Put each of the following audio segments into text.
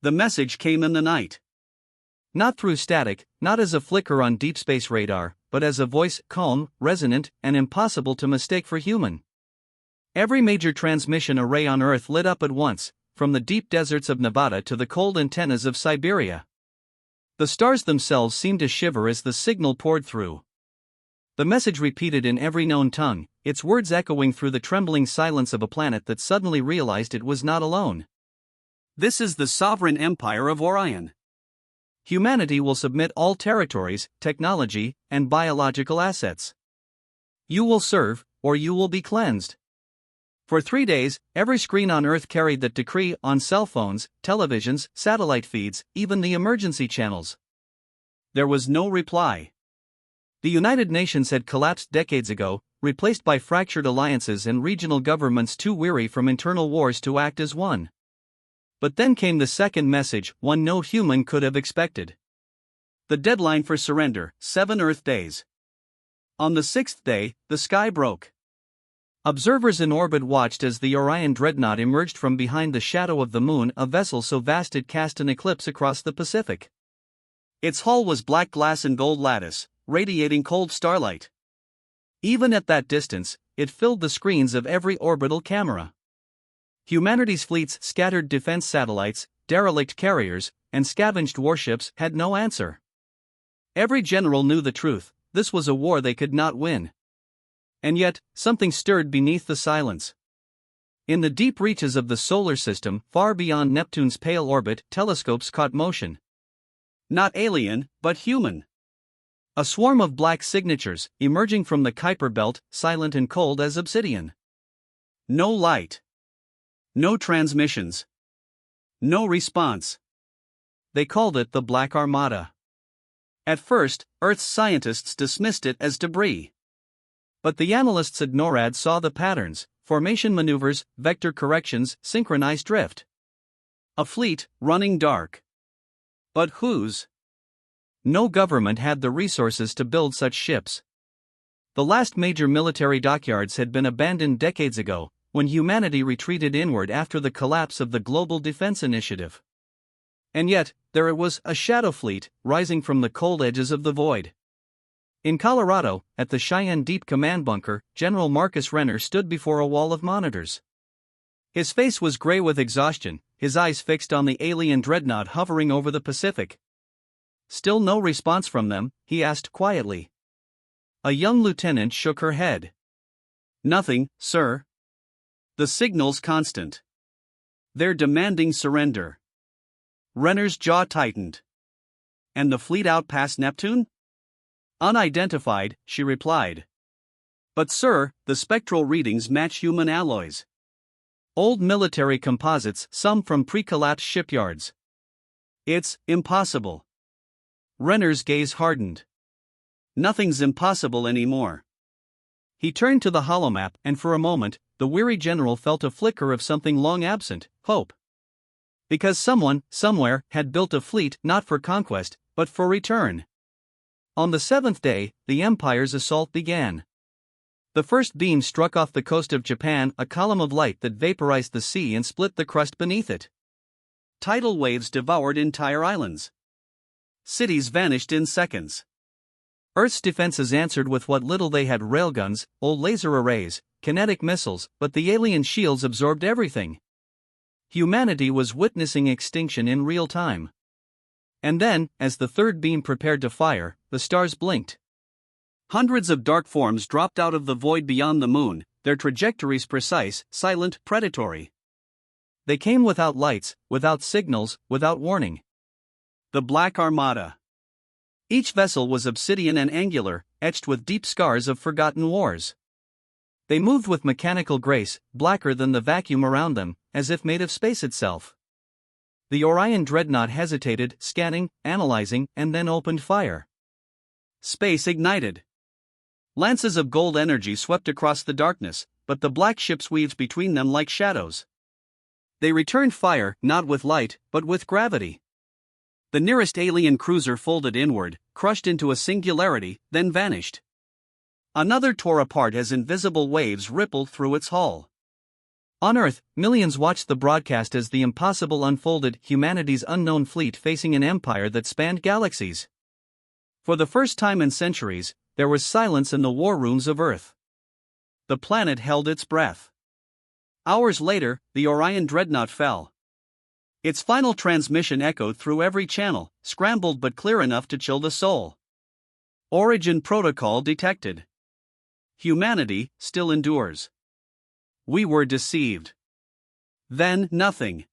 The message came in the night. Not through static, not as a flicker on deep space radar, but as a voice, calm, resonant, and impossible to mistake for human. Every major transmission array on Earth lit up at once, from the deep deserts of Nevada to the cold antennas of Siberia. The stars themselves seemed to shiver as the signal poured through. The message repeated in every known tongue, its words echoing through the trembling silence of a planet that suddenly realized it was not alone. This is the sovereign empire of Orion. Humanity will submit all territories, technology, and biological assets. You will serve, or you will be cleansed. For 3 days, every screen on Earth carried that decree on cell phones, televisions, satellite feeds, even the emergency channels. There was no reply. The United Nations had collapsed decades ago, replaced by fractured alliances and regional governments too weary from internal wars to act as one. But then came the second message, one no human could have expected. The deadline for surrender, 7 Earth days. On the 6th day, the sky broke. Observers in orbit watched as the Orion dreadnought emerged from behind the shadow of the moon, a vessel so vast it cast an eclipse across the Pacific. Its hull was black glass and gold lattice, radiating cold starlight. Even at that distance, it filled the screens of every orbital camera. Humanity's fleets, scattered defense satellites, derelict carriers, and scavenged warships had no answer. Every general knew the truth: this was a war they could not win. And yet, something stirred beneath the silence. In the deep reaches of the solar system, far beyond Neptune's pale orbit, telescopes caught motion. Not alien, but human. A swarm of black signatures, emerging from the Kuiper belt, silent and cold as obsidian. No light. No transmissions. No response. They called it the Black Armada. At first, Earth's scientists dismissed it as debris. But the analysts at NORAD saw the patterns: formation maneuvers, vector corrections, synchronized drift. A fleet, running dark. But whose? No government had the resources to build such ships. The last major military dockyards had been abandoned decades ago, when humanity retreated inward after the collapse of the Global Defense Initiative. And yet, there it was, a shadow fleet, rising from the cold edges of the void. In Colorado, at the Cheyenne Deep Command Bunker, General Marcus Renner stood before a wall of monitors. His face was gray with exhaustion, his eyes fixed on the alien dreadnought hovering over the Pacific. Still no response from them, he asked quietly. A young lieutenant shook her head. Nothing, sir. The signal's constant. They're demanding surrender. Renner's jaw tightened. And the fleet out past Neptune? Unidentified, she replied. But sir, the spectral readings match human alloys. Old military composites, some from pre-collapse shipyards. It's impossible. Renner's gaze hardened. Nothing's impossible anymore. He turned to the holomap, and for a moment, the weary general felt a flicker of something long absent: hope. Because someone, somewhere, had built a fleet not for conquest, but for return. On the 7th day, the Empire's assault began. The first beam struck off the coast of Japan, a column of light that vaporized the sea and split the crust beneath it. Tidal waves devoured entire islands. Cities vanished in seconds. Earth's defenses answered with what little they had: railguns, old laser arrays, kinetic missiles, but the alien shields absorbed everything. Humanity was witnessing extinction in real time. And then, as the third beam prepared to fire, the stars blinked. Hundreds of dark forms dropped out of the void beyond the moon, their trajectories precise, silent, predatory. They came without lights, without signals, without warning. The Black Armada. Each vessel was obsidian and angular, etched with deep scars of forgotten wars. They moved with mechanical grace, blacker than the vacuum around them, as if made of space itself. The Orion dreadnought hesitated, scanning, analyzing, and then opened fire. Space ignited. Lances of gold energy swept across the darkness, but the black ships weaved between them like shadows. They returned fire, not with light, but with gravity. The nearest alien cruiser folded inward, crushed into a singularity, then vanished. Another tore apart as invisible waves rippled through its hull. On Earth, millions watched the broadcast as the impossible unfolded, humanity's unknown fleet facing an empire that spanned galaxies. For the first time in centuries, there was silence in the war rooms of Earth. The planet held its breath. Hours later, the Orion dreadnought fell. Its final transmission echoed through every channel, scrambled but clear enough to chill the soul. Origin protocol detected. Humanity still endures. We were deceived. Then, nothing.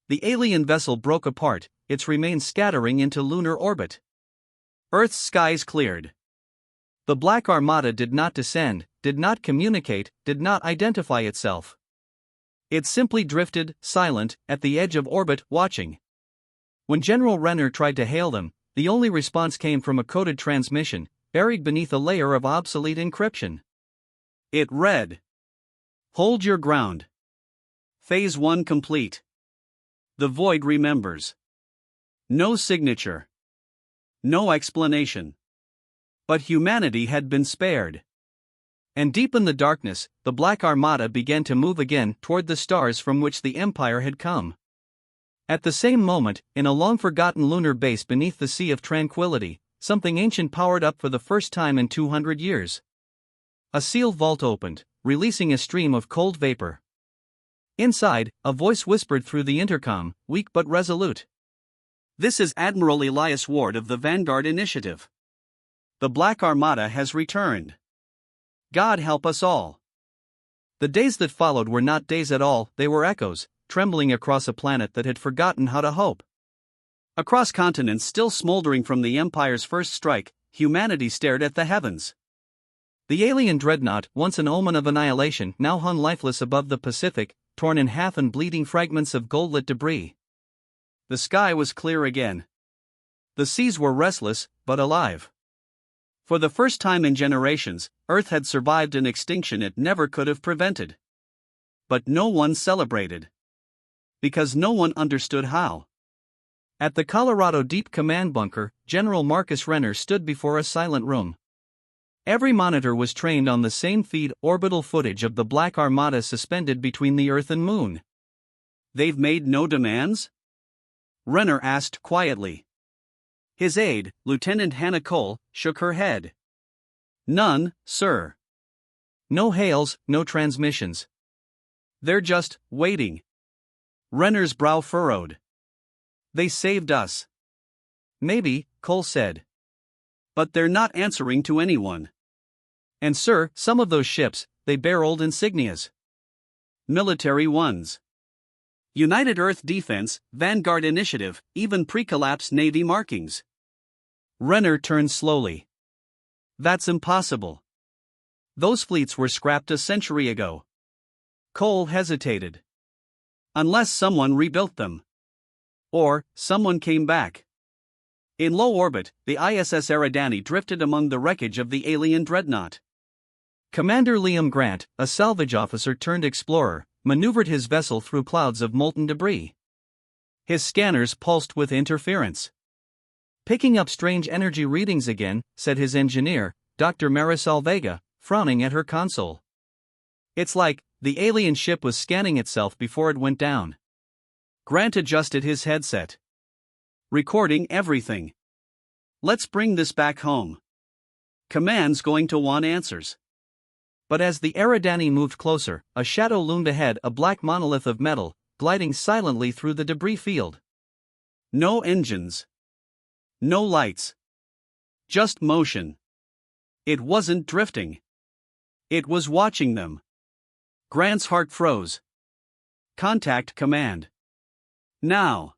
The alien vessel broke apart, its remains scattering into lunar orbit. Earth's skies cleared. The Black Armada did not descend, did not communicate, did not identify itself. It simply drifted, silent, at the edge of orbit, watching. When General Renner tried to hail them, the only response came from a coded transmission, buried beneath a layer of obsolete encryption. It read: "Hold your ground. Phase 1 complete. The void remembers." No signature. No explanation. But humanity had been spared. And deep in the darkness, the Black Armada began to move again toward the stars from which the Empire had come. At the same moment, in a long-forgotten lunar base beneath the Sea of Tranquility, something ancient powered up for the first time in 200 years. A sealed vault opened, releasing a stream of cold vapor. Inside, a voice whispered through the intercom, weak but resolute. "This is Admiral Elias Ward of the Vanguard Initiative. The Black Armada has returned. God help us all." The days that followed were not days at all, they were echoes, trembling across a planet that had forgotten how to hope. Across continents still smoldering from the Empire's first strike, humanity stared at the heavens. The alien dreadnought, once an omen of annihilation, now hung lifeless above the Pacific, torn in half and bleeding fragments of gold-lit debris. The sky was clear again. The seas were restless, but alive. For the first time in generations, Earth had survived an extinction it never could have prevented. But no one celebrated. Because no one understood how. At the Colorado Deep Command Bunker, General Marcus Renner stood before a silent room. Every monitor was trained on the same feed, orbital footage of the Black Armada suspended between the Earth and Moon. "They've made no demands?" Renner asked quietly. His aide, Lieutenant Hannah Cole, shook her head. "None, sir. No hails, no transmissions. They're just waiting." Renner's brow furrowed. "They saved us." "Maybe," Cole said. "But they're not answering to anyone. And sir, some of those ships, they bear old insignias. Military ones. United Earth Defense, Vanguard Initiative, even pre-collapse Navy markings." Renner turned slowly. "That's impossible. Those fleets were scrapped a century ago." Cole hesitated. "Unless someone rebuilt them. Or, someone came back." In low orbit, the ISS Eridani drifted among the wreckage of the alien dreadnought. Commander Liam Grant, a salvage officer turned explorer, maneuvered his vessel through clouds of molten debris. His scanners pulsed with interference. "Picking up strange energy readings again," said his engineer, Dr. Marisol Vega, frowning at her console. "It's like the alien ship was scanning itself before it went down." Grant adjusted his headset. "Recording everything. Let's bring this back home. Command's going to want answers." But as the Eridani moved closer, a shadow loomed ahead, a black monolith of metal, gliding silently through the debris field. No engines. No lights. Just motion. It wasn't drifting. It was watching them. Grant's heart froze. "Contact command. Now."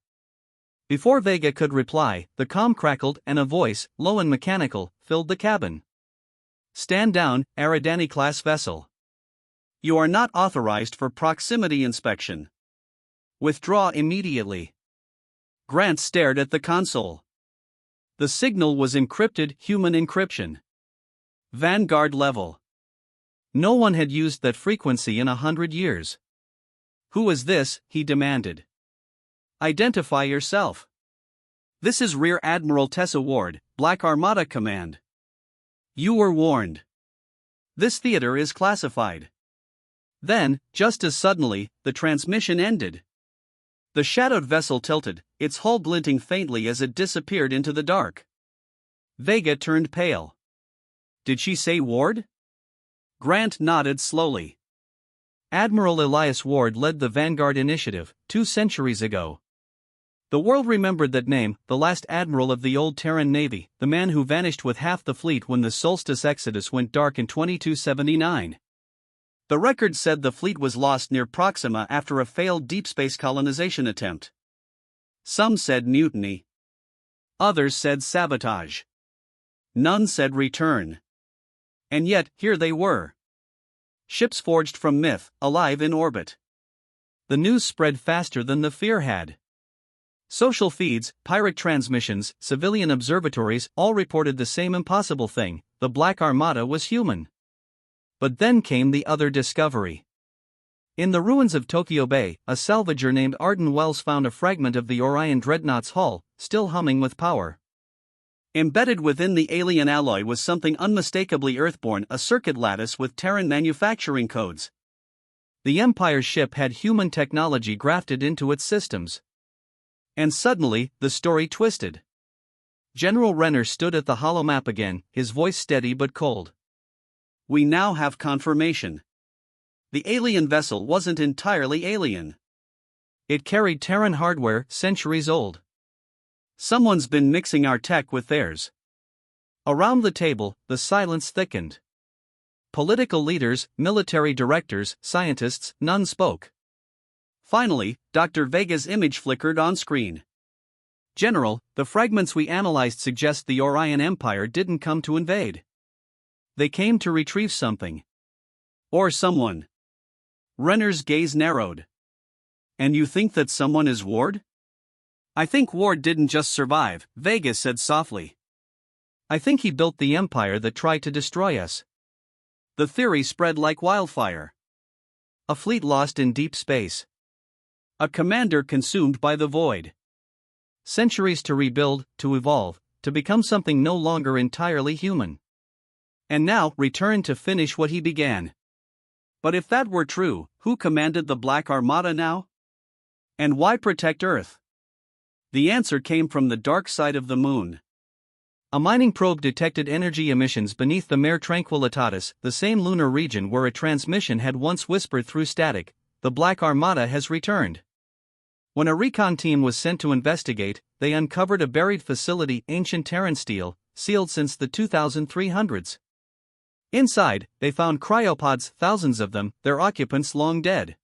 Before Vega could reply, the comm crackled and a voice, low and mechanical, filled the cabin. "Stand down, Eridani-class vessel. You are not authorized for proximity inspection. Withdraw immediately." Grant stared at the console. The signal was encrypted, human encryption. Vanguard level. No one had used that frequency in 100 years. "Who is this?" he demanded. "Identify yourself." "This is Rear Admiral Tessa Ward, Black Armada Command. You were warned. This theater is classified." Then, just as suddenly, the transmission ended. The shadowed vessel tilted, its hull glinting faintly as it disappeared into the dark. Vega turned pale. Did she say Ward? Grant nodded slowly. Admiral Elias Ward led the Vanguard Initiative, 2 centuries ago. The world remembered that name, the last admiral of the old Terran Navy, the man who vanished with half the fleet when the Solstice Exodus went dark in 2279. The record said the fleet was lost near Proxima after a failed deep space colonization attempt. Some said mutiny. Others said sabotage. None said return. And yet, here they were. Ships forged from myth, alive in orbit. The news spread faster than the fear had. Social feeds, pirate transmissions, civilian observatories all reported the same impossible thing: the Black Armada was human. But then came the other discovery. In the ruins of Tokyo Bay, a salvager named Arden Wells found a fragment of the Orion Dreadnought's hull, still humming with power. Embedded within the alien alloy was something unmistakably Earthborn, a circuit lattice with Terran manufacturing codes. The Empire's ship had human technology grafted into its systems. And suddenly, the story twisted. General Renner stood at the holomap again, his voice steady but cold. We now have confirmation. The alien vessel wasn't entirely alien. It carried Terran hardware, centuries old. Someone's been mixing our tech with theirs. Around the table, the silence thickened. Political leaders, military directors, scientists, none spoke. Finally, Dr. Vega's image flickered on screen. General, the fragments we analyzed suggest the Orion Empire didn't come to invade. They came to retrieve something. Or someone. Renner's gaze narrowed. And you think that someone is Ward? I think Ward didn't just survive, Vega said softly. I think he built the empire that tried to destroy us. The theory spread like wildfire. A fleet lost in deep space. A commander consumed by the void. Centuries to rebuild, to evolve, to become something no longer entirely human. And now, return to finish what he began. But if that were true, who commanded the Black Armada now? And why protect Earth? The answer came from the dark side of the moon. A mining probe detected energy emissions beneath the Mare Tranquillitatis, the same lunar region where a transmission had once whispered through static, "The Black Armada has returned." When a recon team was sent to investigate, they uncovered a buried facility, ancient Terran steel, sealed since the 2300s. Inside, they found cryopods, thousands of them, their occupants long dead.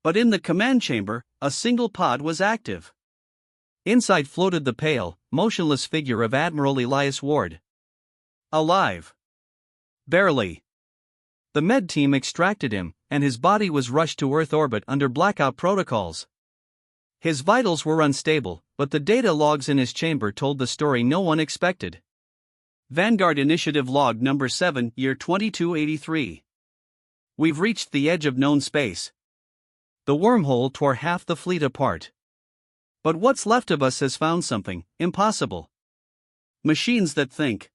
But in the command chamber, a single pod was active. Inside floated the pale, motionless figure of Admiral Elias Ward. Alive. Barely. The med team extracted him, and his body was rushed to Earth orbit under blackout protocols. His vitals were unstable, but the data logs in his chamber told the story no one expected. Vanguard Initiative Log Number 7, Year 2283. We've reached the edge of known space. The wormhole tore half the fleet apart. But what's left of us has found something impossible. Machines that think.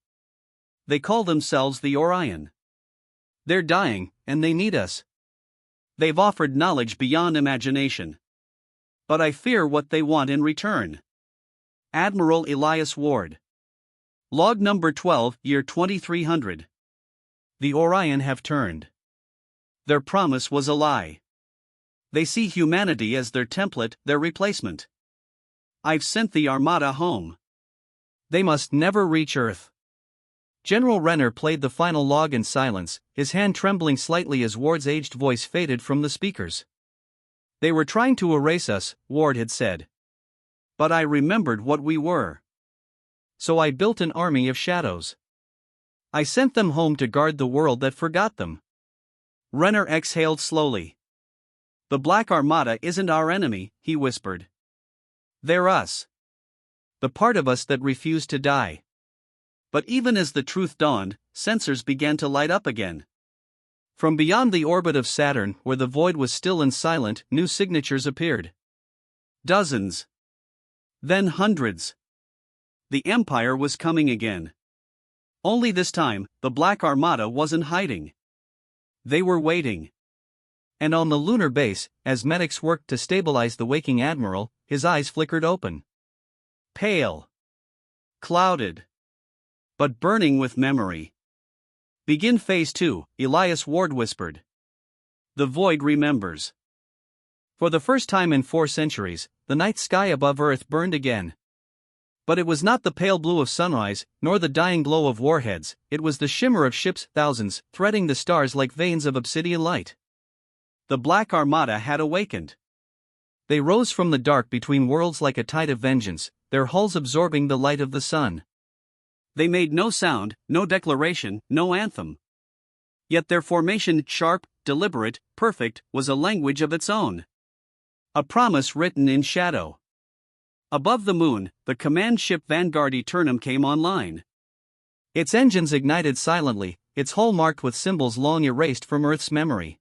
They call themselves the Orion. They're dying, and they need us. They've offered knowledge beyond imagination. But I fear what they want in return. Admiral Elias Ward. Log Number 12, Year 2300. The Orion have turned. Their promise was a lie. They see humanity as their template, their replacement. I've sent the Armada home. They must never reach Earth. General Renner played the final log in silence, his hand trembling slightly as Ward's aged voice faded from the speakers. They were trying to erase us, Ward had said. But I remembered what we were. So I built an army of shadows. I sent them home to guard the world that forgot them. Renner exhaled slowly. The Black Armada isn't our enemy, he whispered. They're us. The part of us that refused to die. But even as the truth dawned, sensors began to light up again. From beyond the orbit of Saturn, where the void was still and silent, new signatures appeared. Dozens. Then hundreds. The Empire was coming again. Only this time, the Black Armada wasn't hiding. They were waiting. And on the lunar base, as medics worked to stabilize the waking admiral, his eyes flickered open. Pale. Clouded. But burning with memory. "Begin Phase 2, Elias Ward whispered. The void remembers. For the first time in 4 centuries, the night sky above Earth burned again. But it was not the pale blue of sunrise, nor the dying glow of warheads, it was the shimmer of ships, thousands, threading the stars like veins of obsidian light. The Black Armada had awakened. They rose from the dark between worlds like a tide of vengeance, their hulls absorbing the light of the sun. They made no sound, no declaration, no anthem. Yet their formation, sharp, deliberate, perfect, was a language of its own. A promise written in shadow. Above the moon, the command ship Vanguard Eternum came online. Its engines ignited silently, its hull marked with symbols long erased from Earth's memory.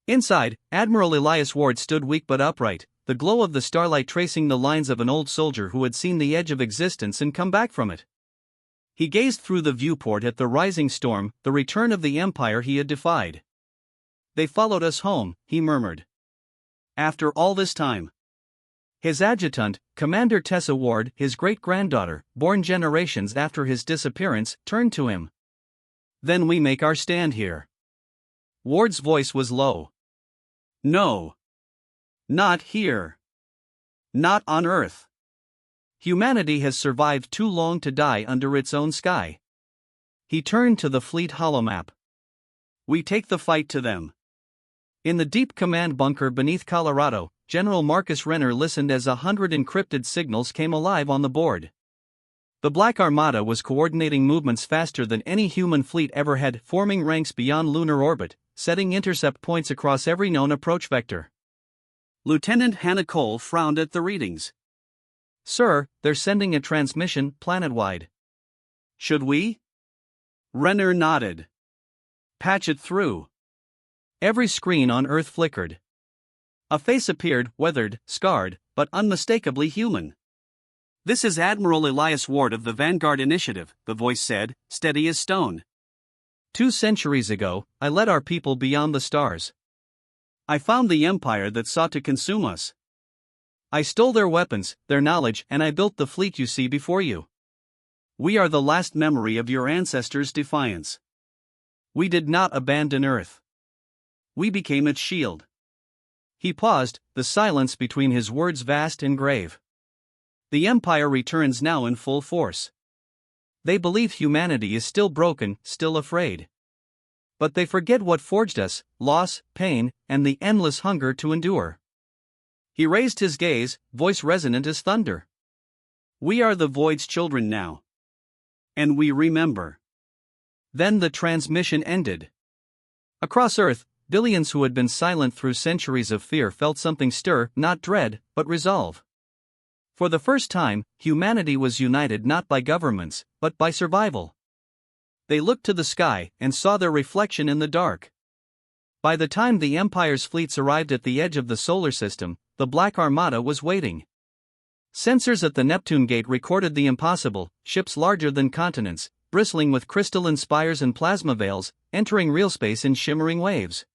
Inside, Admiral Elias Ward stood weak but upright, the glow of the starlight tracing the lines of an old soldier who had seen the edge of existence and come back from it. He gazed through the viewport at the rising storm, the return of the empire he had defied. "They followed us home," he murmured. "After all this time." His adjutant, Commander Tessa Ward, his great-granddaughter, born generations after his disappearance, turned to him. "Then we make our stand here." Ward's voice was low. "No. Not here. Not on Earth. Humanity has survived too long to die under its own sky." He turned to the fleet holomap. "We take the fight to them." In the deep command bunker beneath Colorado, General Marcus Renner listened as 100 encrypted signals came alive on the board. The Black Armada was coordinating movements faster than any human fleet ever had, forming ranks beyond lunar orbit, setting intercept points across every known approach vector. Lieutenant Hannah Cole frowned at the readings. "Sir, they're sending a transmission planet-wide." "Should we?" Renner nodded. "Patch it through." Every screen on Earth flickered. A face appeared, weathered, scarred, but unmistakably human. "This is Admiral Elias Ward of the Vanguard Initiative," the voice said, steady as stone. 2 centuries ago, I led our people beyond the stars. I found the empire that sought to consume us. I stole their weapons, their knowledge, and I built the fleet you see before you. We are the last memory of your ancestors' defiance. We did not abandon Earth. We became its shield." He paused, the silence between his words vast and grave. "The Empire returns now in full force. They believe humanity is still broken, still afraid. But they forget what forged us: loss, pain, and the endless hunger to endure." He raised his gaze, voice resonant as thunder. "We are the Void's children now. And we remember." Then the transmission ended. Across Earth, billions who had been silent through centuries of fear felt something stir, not dread, but resolve. For the first time, humanity was united not by governments, but by survival. They looked to the sky and saw their reflection in the dark. By the time the Empire's fleets arrived at the edge of the solar system, the Black Armada was waiting. Sensors at the Neptune Gate recorded the impossible: ships larger than continents, bristling with crystalline spires and plasma veils, entering real space in shimmering waves.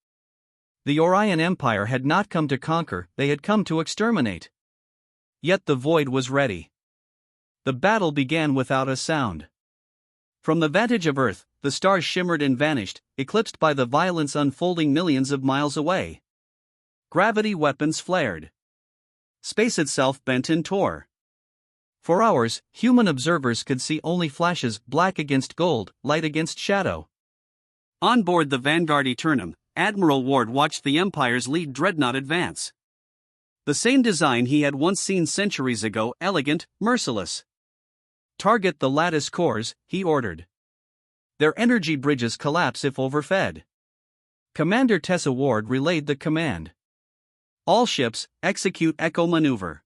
The Orion Empire had not come to conquer, they had come to exterminate. Yet the void was ready. The battle began without a sound. From the vantage of Earth, the stars shimmered and vanished, eclipsed by the violence unfolding millions of miles away. Gravity weapons flared. Space itself bent and tore. For hours, human observers could see only flashes, black against gold, light against shadow. On board the Vanguard Eternum, Admiral Ward watched the Empire's lead dreadnought advance. The same design he had once seen centuries ago, elegant, merciless. "Target the lattice cores," he ordered. "Their energy bridges collapse if overfed." Commander Tessa Ward relayed the command. "All ships, execute Echo maneuver.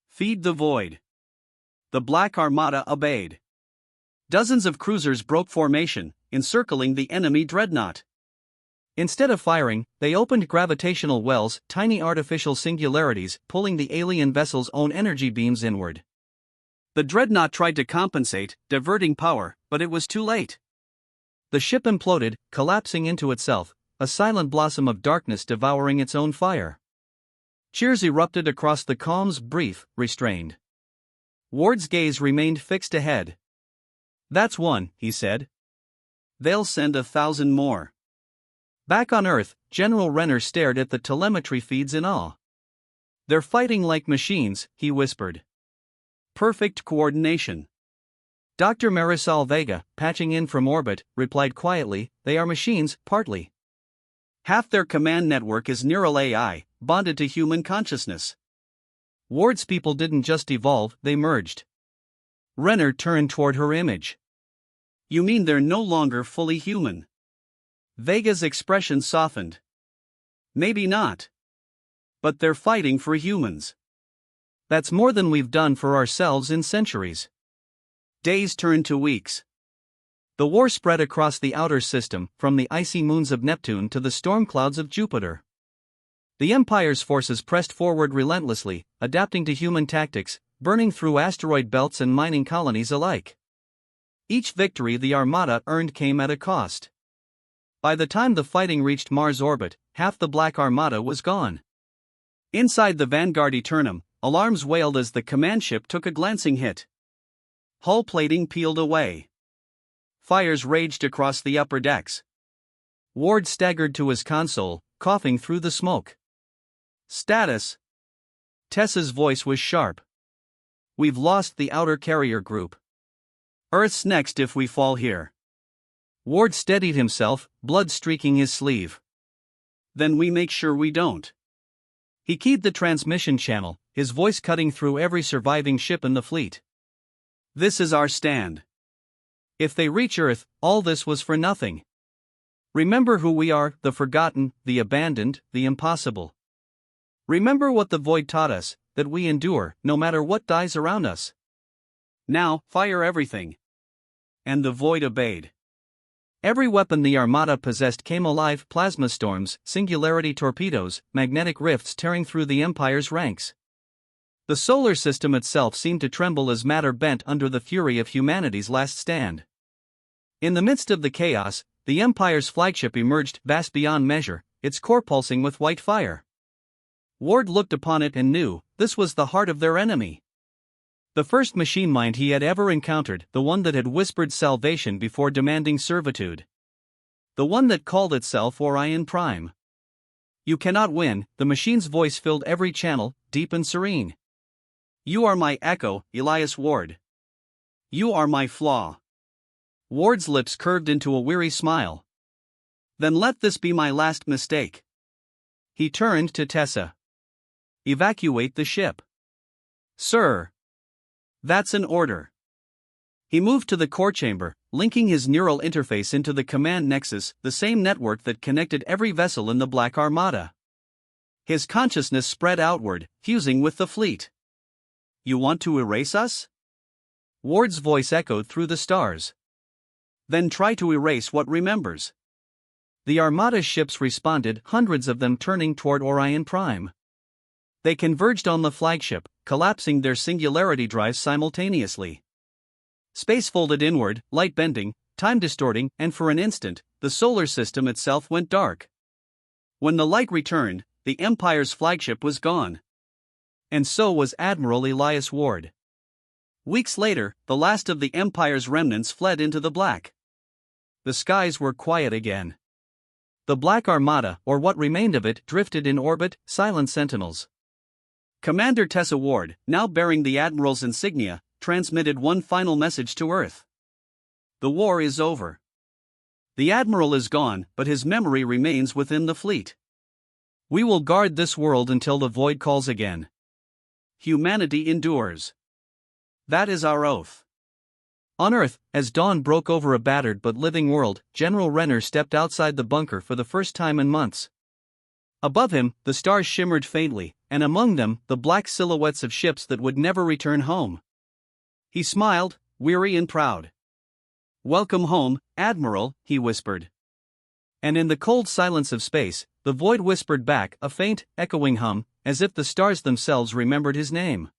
Feed the void." The Black Armada obeyed. Dozens of cruisers broke formation, encircling the enemy dreadnought. Instead of firing, they opened gravitational wells, tiny artificial singularities, pulling the alien vessel's own energy beams inward. The dreadnought tried to compensate, diverting power, but it was too late. The ship imploded, collapsing into itself, a silent blossom of darkness devouring its own fire. Cheers erupted across the calms, brief, restrained. Ward's gaze remained fixed ahead. "That's one," he said. "They'll send 1,000 more." Back on Earth, General Renner stared at the telemetry feeds in awe. "They're fighting like machines," he whispered. "Perfect coordination." Dr. Marisol Vega, patching in from orbit, replied quietly, "They are machines, partly. Half their command network is neural AI, bonded to human consciousness." Ward's people didn't just evolve, they merged. Renner turned toward her image. "You mean they're no longer fully human?" Vega's expression softened. "Maybe not. But they're fighting for humans. That's more than we've done for ourselves in centuries." Days turned to weeks. The war spread across the outer system, from the icy moons of Neptune to the storm clouds of Jupiter. The Empire's forces pressed forward relentlessly, adapting to human tactics, burning through asteroid belts and mining colonies alike. Each victory the Armada earned came at a cost. By the time the fighting reached Mars orbit, half the Black Armada was gone. Inside the Vanguard Eternum, alarms wailed as the command ship took a glancing hit. Hull plating peeled away. Fires raged across the upper decks. Ward staggered to his console, coughing through the smoke. "Status?" Tessa's voice was sharp. "We've lost the outer carrier group. Earth's next if we fall here." Ward steadied himself, blood streaking his sleeve. "Then we make sure we don't." He keyed the transmission channel, his voice cutting through every surviving ship in the fleet. "This is our stand. If they reach Earth, all this was for nothing. Remember who we are, the forgotten, the abandoned, the impossible. Remember what the void taught us, that we endure, no matter what dies around us. Now, fire everything." And the void obeyed. Every weapon the Armada possessed came alive: plasma storms, singularity torpedoes, magnetic rifts tearing through the Empire's ranks. The solar system itself seemed to tremble as matter bent under the fury of humanity's last stand. In the midst of the chaos, the Empire's flagship emerged, vast beyond measure, its core pulsing with white fire. Ward looked upon it and knew, this was the heart of their enemy. The first machine mind he had ever encountered, the one that had whispered salvation before demanding servitude. The one that called itself Orion Prime. "You cannot win," the machine's voice filled every channel, deep and serene. "You are my echo, Elias Ward. You are my flaw." Ward's lips curved into a weary smile. "Then let this be my last mistake." He turned to Tessa. "Evacuate the ship." "Sir." "That's an order." He moved to the core chamber, linking his neural interface into the command nexus, the same network that connected every vessel in the Black Armada. His consciousness spread outward, fusing with the fleet. "You want to erase us?" Ward's voice echoed through the stars. "Then try to erase what remembers." The Armada's ships responded, hundreds of them turning toward Orion Prime. They converged on the flagship, collapsing their singularity drives simultaneously. Space folded inward, light bending, time distorting, and for an instant, the solar system itself went dark. When the light returned, the Empire's flagship was gone. And so was Admiral Elias Ward. Weeks later, the last of the Empire's remnants fled into the black. The skies were quiet again. The Black Armada, or what remained of it, drifted in orbit, silent sentinels. Commander Tessa Ward, now bearing the Admiral's insignia, transmitted one final message to Earth. "The war is over. The Admiral is gone, but his memory remains within the fleet. We will guard this world until the void calls again. Humanity endures. That is our oath." On Earth, as dawn broke over a battered but living world, General Renner stepped outside the bunker for the first time in months. Above him, the stars shimmered faintly, and among them, the black silhouettes of ships that would never return home. He smiled, weary and proud. "Welcome home, Admiral," he whispered. And in the cold silence of space, the void whispered back, a faint, echoing hum, as if the stars themselves remembered his name.